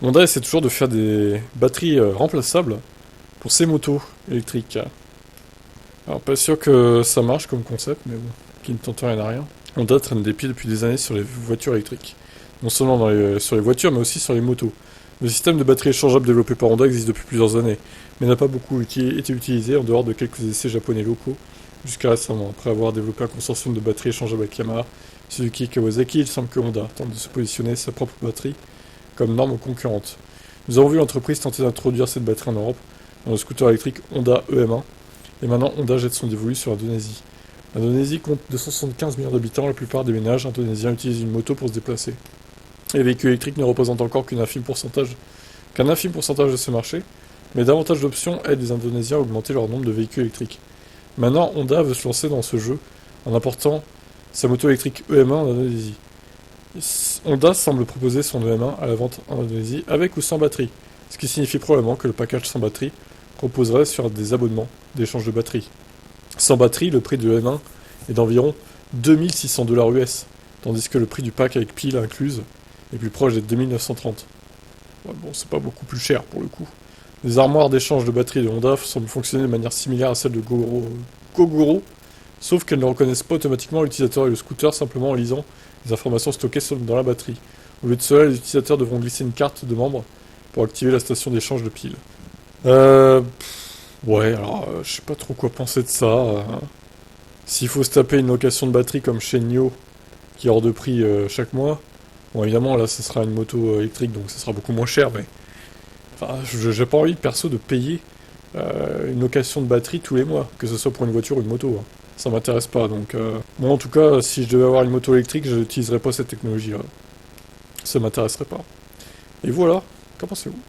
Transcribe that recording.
Honda essaie toujours de faire des batteries remplaçables pour ses motos électriques. Alors pas sûr que ça marche comme concept, mais bon, qui ne tente rien à rien. Honda traîne des pieds depuis des années sur les voitures électriques. Non seulement sur les voitures, mais aussi sur les motos. Le système de batterie échangeable développé par Honda existe depuis plusieurs années, mais n'a pas beaucoup été utilisé en dehors de quelques essais japonais locaux, jusqu'à récemment. Après avoir développé un consortium de batteries échangeables avec Yamaha, Suzuki et Kawasaki, il semble que Honda tente de se positionner sa propre batterie comme norme concurrente. Nous avons vu l'entreprise tenter d'introduire cette batterie en Europe, dans le scooter électrique Honda EM1, et maintenant Honda jette son dévolu sur l'Indonésie. L'Indonésie compte 275 millions d'habitants, la plupart des ménages indonésiens utilisent une moto pour se déplacer. Les véhicules électriques ne représentent encore qu'un infime pourcentage de ce marché, mais davantage d'options aident les Indonésiens à augmenter leur nombre de véhicules électriques. Maintenant, Honda veut se lancer dans ce jeu en important sa moto électrique EM1 en Indonésie. Honda semble proposer son EM1 à la vente en Indonésie avec ou sans batterie, ce qui signifie probablement que le package sans batterie reposerait sur des abonnements d'échange de batterie. Sans batterie, le prix de l'EM1 est d'environ 2600 dollars US, tandis que le prix du pack avec pile incluse est plus proche des 2930. Ouais, bon, c'est pas beaucoup plus cher pour le coup. Les armoires d'échange de batterie de Honda semblent fonctionner de manière similaire à celle de Gogoro, sauf qu'elles ne reconnaissent pas automatiquement l'utilisateur et le scooter simplement en lisant les informations stockées dans la batterie. Au lieu de cela, les utilisateurs devront glisser une carte de membre pour activer la station d'échange de piles. Ouais, alors je sais pas trop quoi penser de ça. S'il faut se taper une location de batterie comme chez Nio, qui est hors de prix chaque mois, bon évidemment là ce sera une moto électrique donc ça sera beaucoup moins cher, mais enfin, j'ai pas envie perso de payer une location de batterie tous les mois, que ce soit pour une voiture ou une moto. Hein. Ça m'intéresse pas, donc moi en tout cas si je devais avoir une moto électrique je n'utiliserais pas cette technologie là. Ça m'intéresserait pas. Et voilà, qu'en pensez-vous?